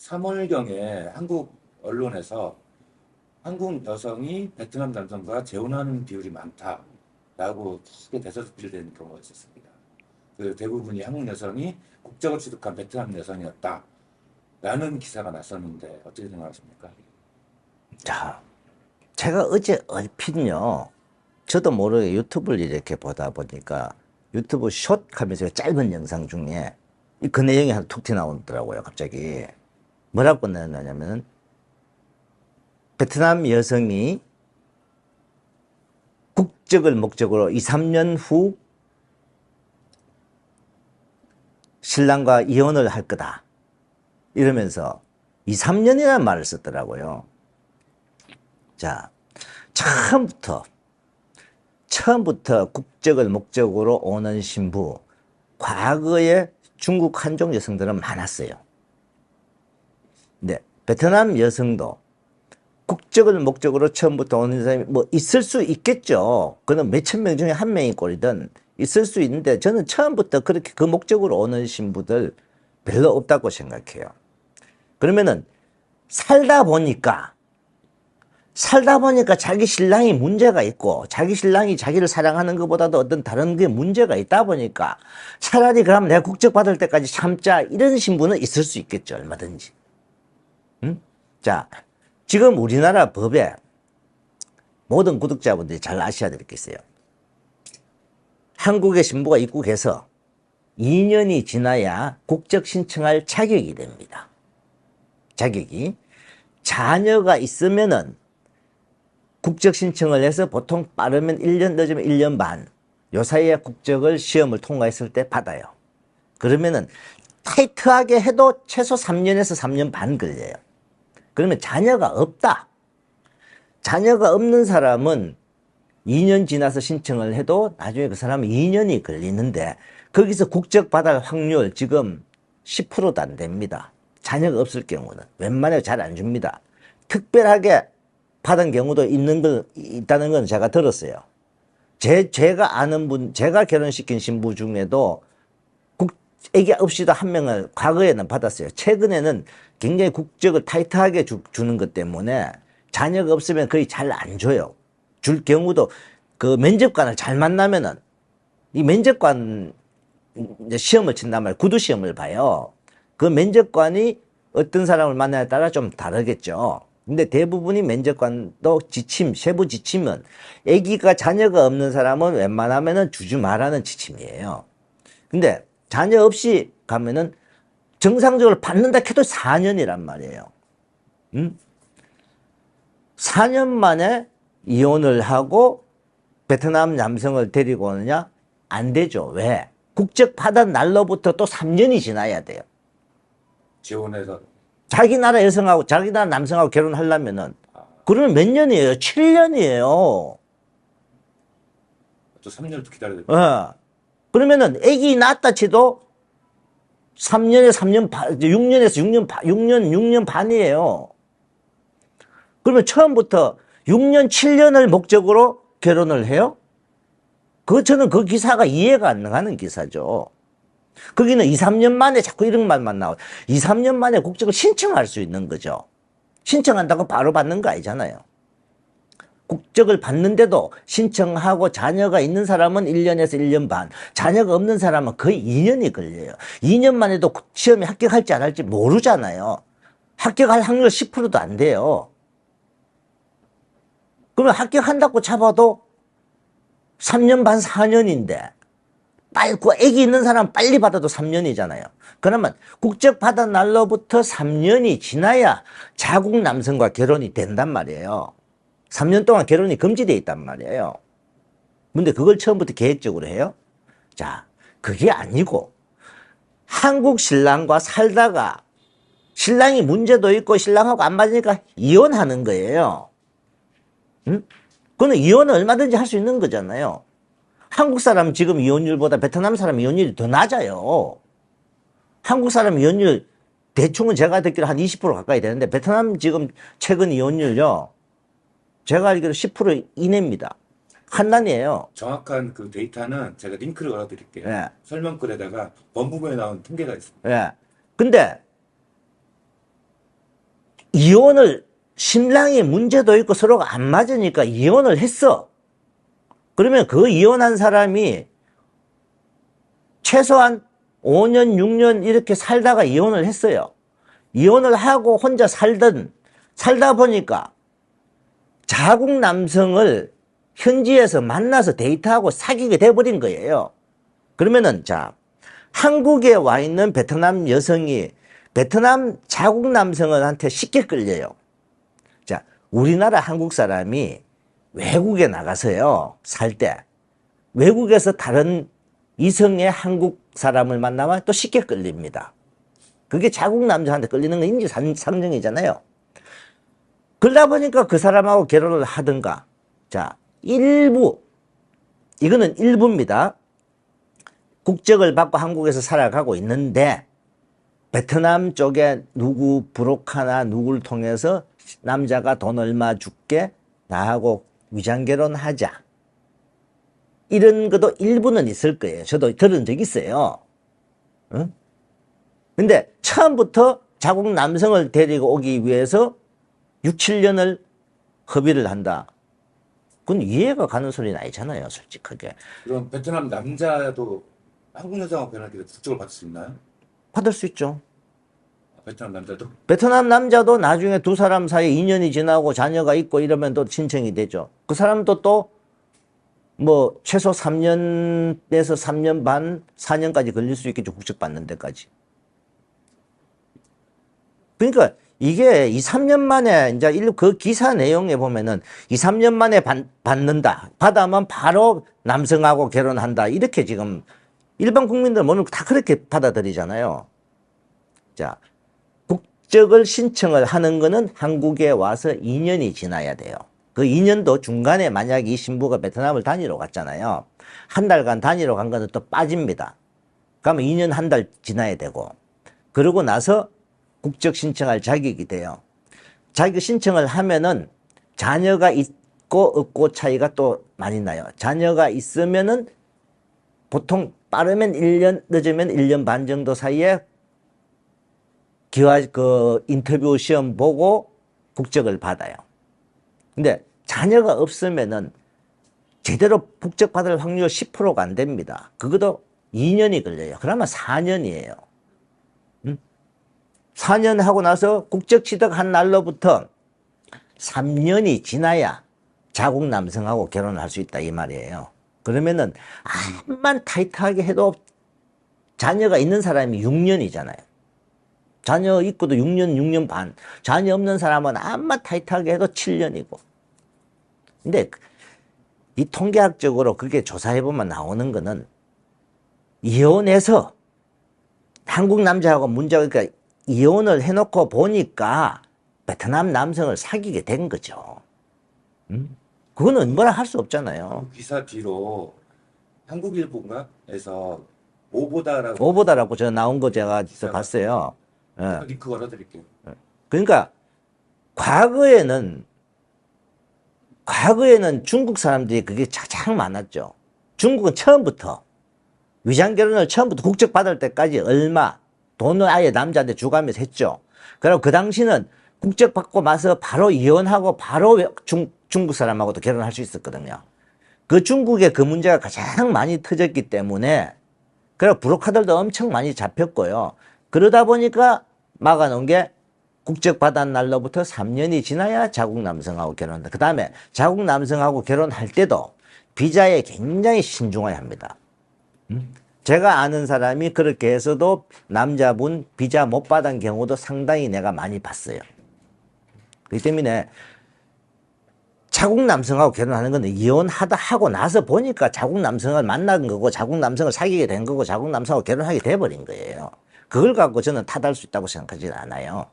3월경에 한국 언론에서 한국 여성이 베트남 남성과 재혼하는 비율이 많다라고 크게 대서특필된 경우가 있었습니다. 그 대부분이 한국 여성이 국적을 취득한 베트남 여성이었다라는 기사가 났었는데 어떻게 생각하십니까? 자, 제가 어제 얼핏요, 저도 모르게 유튜브를 이렇게 보다 보니까 유튜브 숏 하면서 짧은 영상 중에 그 내용이 하나 툭 튀어나오더라고요, 갑자기. 뭐라고 나왔냐면, 베트남 여성이 국적을 목적으로 2, 3년 후 신랑과 이혼을 할 거다. 이러면서 2, 3년이라는 말을 썼더라고요. 자, 처음부터 국적을 목적으로 오는 신부, 과거에 중국 한족 여성들은 많았어요. 근데 베트남 여성도 국적을 목적으로 처음부터 오는 사람이 뭐 있을 수 있겠죠. 그는 몇천 명 중에 한 명이 꼴이든 있을 수 있는데, 저는 처음부터 그렇게 그 목적으로 오는 신부들 별로 없다고 생각해요. 그러면은 살다 보니까 자기 신랑이 문제가 있고, 자기 신랑이 자기를 사랑하는 것보다도 어떤 다른 게 문제가 있다 보니까 차라리 그럼 내가 국적 받을 때까지 참자, 이런 신부는 있을 수 있겠죠, 얼마든지. 응? 자, 지금 우리나라 법에 모든 구독자분들이 잘 아셔야 될 게 있어요. 한국의 신부가 입국해서 2년이 지나야 국적 신청할 자격이 됩니다. 자격이. 자녀가 있으면은 국적 신청을 해서 보통 빠르면 1년, 늦으면 1년 반, 요 사이에 국적을 시험을 통과했을 때 받아요. 그러면은 타이트하게 해도 최소 3년에서 3년 반 걸려요. 그러면 자녀가 없다. 자녀가 없는 사람은 2년 지나서 신청을 해도 나중에 그 사람은 2년이 걸리는데, 거기서 국적 받을 확률 지금 10%도 안 됩니다. 자녀가 없을 경우는. 웬만하면 잘 안 줍니다. 특별하게 받은 경우도 있다는 건 제가 들었어요. 제가 아는 분, 제가 결혼시킨 신부 중에도 애기 없이도 한 명을 과거에는 받았어요. 최근에는 굉장히 국적을 타이트하게 주는 것 때문에 자녀가 없으면 거의 잘 안 줘요. 줄 경우도, 그 면접관을 잘 만나면은, 이 면접관 이제 시험을 친단 말이에요. 구두 시험을 봐요. 그 면접관이 어떤 사람을 만나에 따라 좀 다르겠죠. 근데 대부분이 면접관도 세부 지침은, 아기가 자녀가 없는 사람은 웬만하면은 주지 말라는 지침이에요. 근데 자녀 없이 가면은 정상적으로 받는다 해도 4년이란 말이에요. 4년 만에 이혼을 하고 베트남 남성을 데리고 오느냐? 안 되죠. 왜? 국적 받은 날로부터 또 3년이 지나야 돼요. 재혼해서 자기 나라 여성하고, 자기 나라 남성하고 결혼하려면은, 그러면 몇 년이에요? 7년이에요. 또 3년을 기다려야 됩니다. 그러면은 아기 낳았다 치도 3년에서 3년 반, 6년에서 6년 반이에요. 그러면 처음부터 6년, 7년을 목적으로 결혼을 해요? 저는 그 기사가 이해가 안 가는 기사죠. 거기는 2, 3년 만에 자꾸 이런 말만 나와요. 2, 3년 만에 국적을 신청할 수 있는 거죠. 신청한다고 바로 받는 거 아니잖아요. 국적을 받는데도 신청하고 자녀가 있는 사람은 1년에서 1년 반, 자녀가 없는 사람은 거의 2년이 걸려요. 2년 만에도 시험에 합격할지 안 할지 모르잖아요. 합격할 확률 10%도 안 돼요. 그러면 합격한다고 잡아도 3년 반, 4년인데, 빨리, 애기 있는 사람 빨리 받아도 3년이잖아요. 그러면 국적 받은 날로부터 3년이 지나야 자국 남성과 결혼이 된단 말이에요. 3년 동안 결혼이 금지되어 있단 말이에요. 근데 그걸 처음부터 계획적으로 해요? 자, 그게 아니고, 한국 신랑과 살다가 신랑이 문제도 있고 신랑하고 안 맞으니까 이혼하는 거예요. 응? 그거는 이혼은 얼마든지 할 수 있는 거잖아요. 한국 사람 지금 이혼율보다 베트남 사람 이혼율이 더 낮아요. 한국 사람 이혼율 대충은 제가 듣기로 한 20% 가까이 되는데, 베트남 지금 최근 이혼율요, 제가 알기로 10% 이내입니다. 한단이에요. 정확한 그 데이터는 제가 링크를 걸어드릴게요. 예. 설명글에다가 법무부에 나온 통계가 있습니다. 예. 근데 이혼을 신랑이 문제도 있고 서로가 안 맞으니까 이혼을 했어. 그러면 그 이혼한 사람이 최소한 5년, 6년 이렇게 살다가 이혼을 했어요. 이혼을 하고 혼자 살다 보니까 자국 남성을 현지에서 만나서 데이트하고 사귀게 돼버린 거예요. 그러면은, 자, 한국에 와 있는 베트남 여성이 베트남 자국 남성한테 쉽게 끌려요. 자, 우리나라 한국 사람이 외국에 나가서요, 살 때, 외국에서 다른 이성의 한국 사람을 만나면 또 쉽게 끌립니다. 그게 자국 남자한테 끌리는 건 인지상정이잖아요. 그러다 보니까 그 사람하고 결혼을 하든가. 자, 이거는 일부입니다. 국적을 받고 한국에서 살아가고 있는데, 베트남 쪽에 누구 브로커나 누구를 통해서 남자가 돈 얼마 줄게, 나하고 위장결혼하자. 이런 것도 일부는 있을 거예요. 저도 들은 적 있어요. 응? 근데 처음부터 자국 남성을 데리고 오기 위해서 6, 7년을 허비를 한다. 그건 이해가 가는 소리는 아니잖아요, 솔직하게. 그럼 베트남 남자도 한국 여성하고 결혼하게 돼서 국적을 받을 수 있나요? 받을 수 있죠. 베트남 남자도? 베트남 남자도 나중에 두 사람 사이에 2년이 지나고 자녀가 있고 이러면 또 신청이 되죠. 그 사람도 또 뭐 최소 3년에서 3년 반, 4년까지 걸릴 수 있겠죠. 국적 받는 데까지. 그러니까 이게 2, 3년 만에 이제 그 기사 내용에 보면은 2, 3년 만에 받는다. 받으면 바로 남성하고 결혼한다. 이렇게 지금 일반 국민들 모르는 다 그렇게 받아들이잖아요. 자, 국적을 신청을 하는 거는 한국에 와서 2년이 지나야 돼요. 그 2년도 중간에 만약 이 신부가 베트남을 다니러 갔잖아요. 한 달간 다니러 간 거는 또 빠집니다. 그러면 2년 한 달 지나야 되고, 그러고 나서 국적 신청할 자격이 돼요. 자격 신청을 하면은 자녀가 있고 없고 차이가 또 많이 나요. 자녀가 있으면은 보통 빠르면 1년, 늦으면 1년 반 정도 사이에 인터뷰 시험 보고 국적을 받아요. 근데 자녀가 없으면은 제대로 국적 받을 확률 10%가 안 됩니다. 그것도 2년이 걸려요. 그러면 4년이에요. 4년 하고 나서 국적 취득한 날로부터 3년이 지나야 자국 남성하고 결혼할 수 있다 이 말이에요. 그러면은 암만 타이트하게 해도 자녀가 있는 사람이 6년이잖아요. 자녀 있고도 6년, 6년 반. 자녀 없는 사람은 암만 타이트하게 해도 7년이고. 근데 이 통계학적으로 그게 조사해보면 나오는 거는 이혼해서 한국 남자하고 문제가, 그러니까 이혼을 해놓고 보니까 베트남 남성을 사귀게 된 거죠. 그거는 뭐라 할 수 없잖아요. 그 기사 뒤로 한국일보인가에서 오보다라고 오보다라고 저 나온 거 제가 기사가 봤어요. 예. 링크 걸어드릴게요. 그러니까 과거에는 중국 사람들이 그게 가장 많았죠. 중국은 처음부터 위장결혼을 처음부터 국적 받을 때까지 얼마 돈을 아예 남자한테 주가면서 했죠. 그리고 그 당시는 국적 받고 나서 바로 이혼하고 바로 중국 사람하고도 결혼할 수 있었거든요. 그 중국에 그 문제가 가장 많이 터졌기 때문에 그리고 브로커들도 엄청 많이 잡혔고요. 그러다 보니까 막아놓은 게 국적 받은 날로부터 3년이 지나야 자국 남성하고 결혼한다. 그 다음에 자국 남성하고 결혼할 때도 비자에 굉장히 신중해야 합니다. 제가 아는 사람이 그렇게 해서도 남자분 비자 못 받은 경우도 상당히 내가 많이 봤어요. 그렇기 때문에 자국 남성하고 결혼하는 건 이혼하다 하고 나서 보니까 자국 남성을 만난 거고 자국 남성을 사귀게 된 거고 자국 남성하고 결혼하게 돼버린 거예요. 그걸 갖고 저는 탓할 수 있다고 생각하지 않아요.